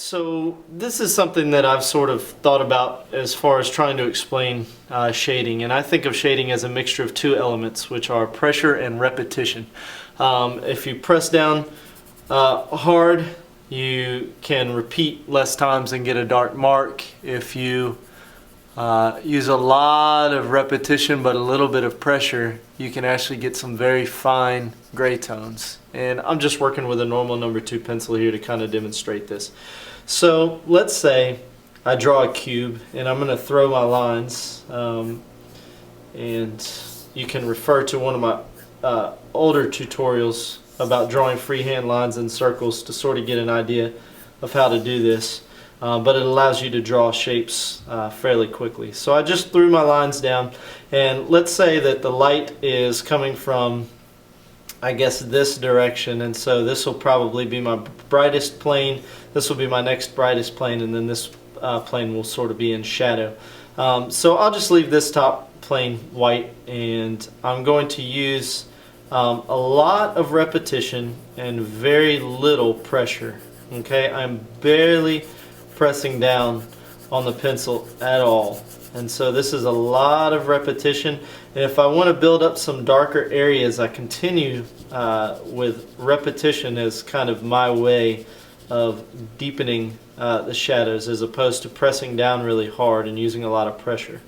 So this is something that I've sort of thought about as far as trying to explain shading, and I think of shading as a mixture of two elements, which are pressure and repetition. If you press down hard, you can repeat less times and get a dark mark. If you use a lot of repetition but a little bit of pressure, you can actually get some very fine gray tones. And I'm just working with a normal number 2 pencil here to kind of demonstrate this. So let's say I draw a cube and I'm going to throw my lines, and you can refer to one of my older tutorials about drawing freehand lines and circles to sort of get an idea of how to do this. But it allows you to draw shapes fairly quickly. So I just threw my lines down, and let's say that the light is coming from, I guess, this direction, and so this will probably be my brightest plane, this will be my next brightest plane, and then this plane will sort of be in shadow. So I'll just leave this top plane white, and I'm going to use a lot of repetition and very little pressure. Okay, I'm barely pressing down on the pencil at all, and so this is a lot of repetition. And if I want to build up some darker areas, I continue with repetition as kind of my way of deepening the shadows, as opposed to pressing down really hard and using a lot of pressure.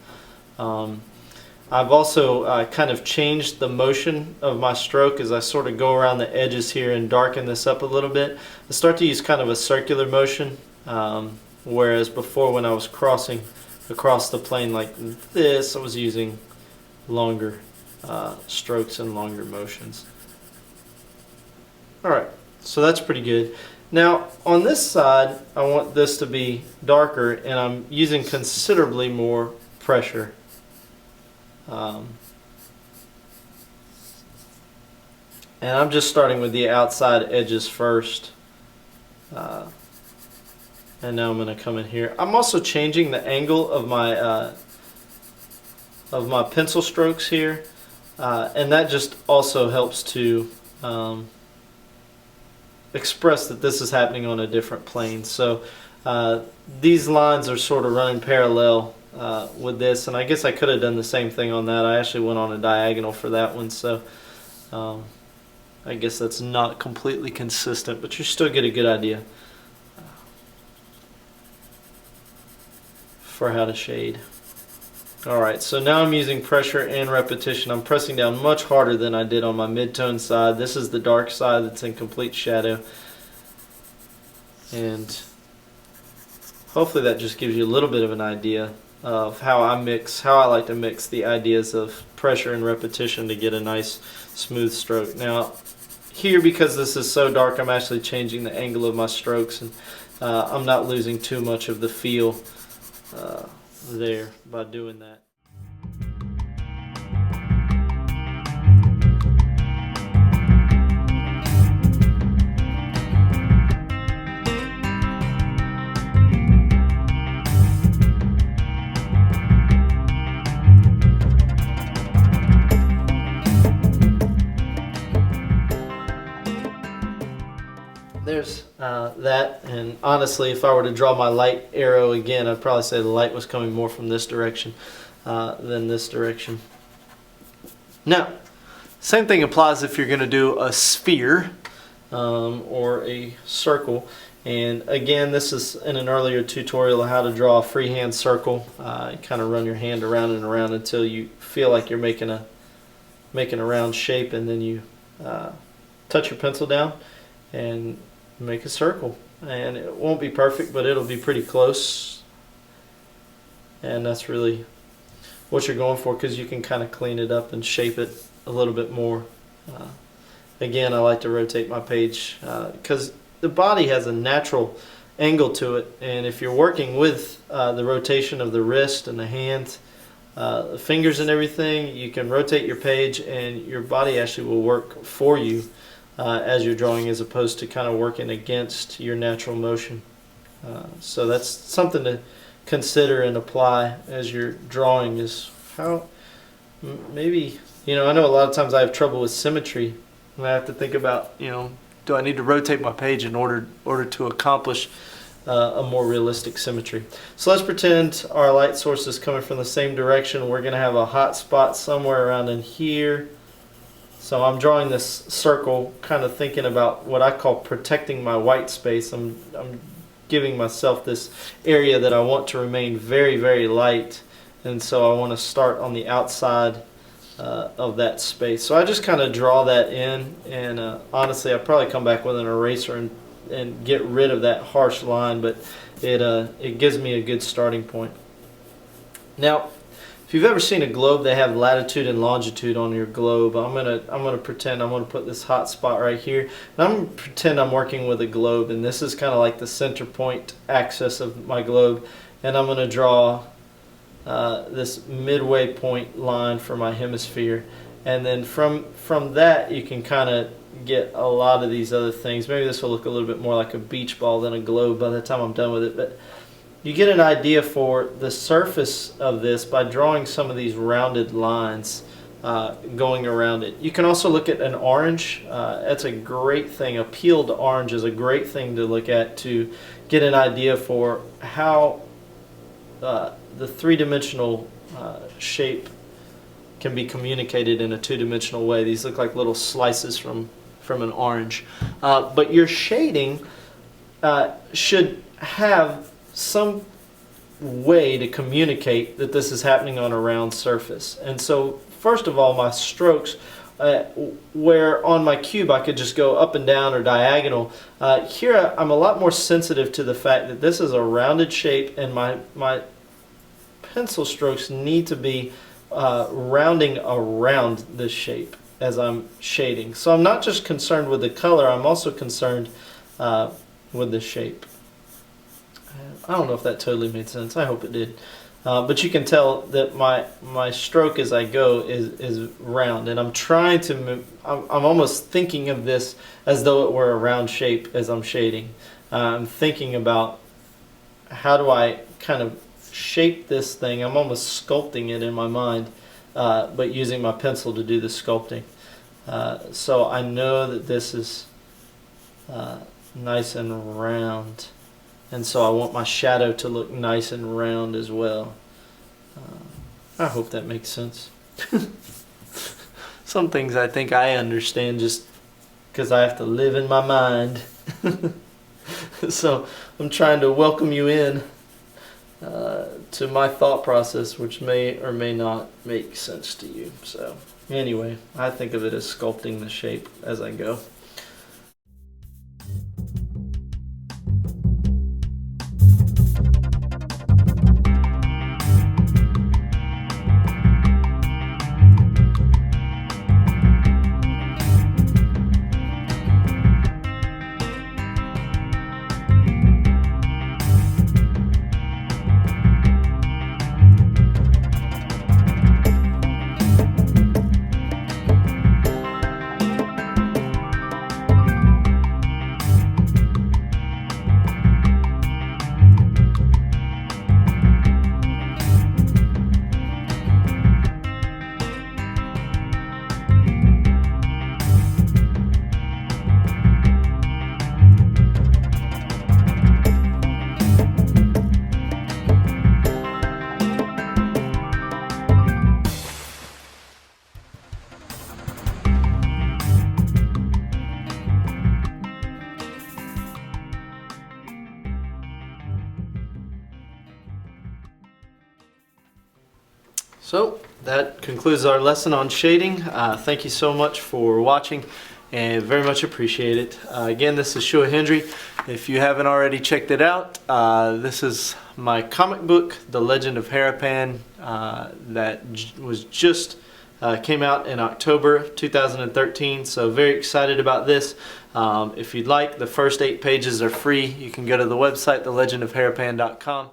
I've also kind of changed the motion of my stroke as I sort of go around the edges here and darken this up a little bit. I start to use kind of a circular motion, whereas before when I was crossing across the plane like this, I was using longer strokes and longer motions. Alright, so that's pretty good. Now on this side I want this to be darker, and I'm using considerably more pressure. And I'm just starting with the outside edges first. And now I'm going to come in here. I'm also changing the angle of my pencil strokes here, and that just also helps to express that this is happening on a different plane. So these lines are sort of running parallel with this, and I guess I could have done the same thing on that. I actually went on a diagonal for that one, so I guess that's not completely consistent, but you still get a good idea for how to shade. Alright, so now I'm using pressure and repetition. I'm pressing down much harder than I did on my mid-tone side. This is the dark side that's in complete shadow, and hopefully that just gives you a little bit of an idea of how I like to mix the ideas of pressure and repetition to get a nice smooth stroke. Now here, because this is so dark, I'm actually changing the angle of my strokes, and I'm not losing too much of the feel there by doing that. There's that, and honestly, if I were to draw my light arrow again, I'd probably say the light was coming more from this direction than this direction. Now, same thing applies if you're going to do a sphere or a circle. And again, this is in an earlier tutorial on how to draw a freehand circle. Kind of run your hand around and around until you feel like you're making a round shape, and then you touch your pencil down and make a circle. And it won't be perfect, but it'll be pretty close, and that's really what you're going for, because you can kind of clean it up and shape it a little bit more. Again, I like to rotate my page because the body has a natural angle to it, and if you're working with the rotation of the wrist and the hand, the fingers and everything, you can rotate your page and your body actually will work for you as you're drawing, as opposed to kind of working against your natural motion. So that's something to consider and apply as you're drawing, is how maybe, I know a lot of times I have trouble with symmetry, and I have to think about, do I need to rotate my page in order to accomplish a more realistic symmetry. So let's pretend our light source is coming from the same direction. We're going to have a hot spot somewhere around in here. So I'm drawing this circle, kind of thinking about what I call protecting my white space. I'm giving myself this area that I want to remain very, very light, and so I want to start on the outside of that space. So I just kind of draw that in, and honestly I'll probably come back with an eraser and get rid of that harsh line, but it gives me a good starting point. Now, if you've ever seen a globe, they have latitude and longitude on your globe. I'm gonna pretend I'm gonna put this hot spot right here, and I'm gonna pretend I'm working with a globe, and this is kind of like the center point axis of my globe, and I'm gonna draw this midway point line for my hemisphere, and then from that you can kind of get a lot of these other things. Maybe this will look a little bit more like a beach ball than a globe by the time I'm done with it, but you get an idea for the surface of this by drawing some of these rounded lines going around it. You can also look at an orange. That's a great thing. A peeled orange is a great thing to look at to get an idea for how the three-dimensional shape can be communicated in a two-dimensional way. These look like little slices from an orange. But your shading should have some way to communicate that this is happening on a round surface. And so first of all, my strokes, where on my cube I could just go up and down or diagonal, here I'm a lot more sensitive to the fact that this is a rounded shape, and my pencil strokes need to be rounding around this shape as I'm shading. So I'm not just concerned with the color, I'm also concerned with the shape. I don't know if that totally made sense. I hope it did. But you can tell that my stroke as I go is round, and I'm trying to move, I'm almost thinking of this as though it were a round shape as I'm shading. I'm thinking about how do I kind of shape this thing. I'm almost sculpting it in my mind, but using my pencil to do the sculpting. So I know that this is nice and round, and so I want my shadow to look nice and round as well. I hope that makes sense. Some things I think I understand just because I have to live in my mind. So I'm trying to welcome you in to my thought process, which may or may not make sense to you. So anyway, I think of it as sculpting the shape as I go. So that concludes our lesson on shading. Thank you so much for watching, and very much appreciate it. Again, this is Shua Hendry. If you haven't already checked it out, this is my comic book, The Legend of Harapan, that was just came out in October 2013, so very excited about this. If you'd like, the first 8 pages are free. You can go to the website, thelegendofharapan.com.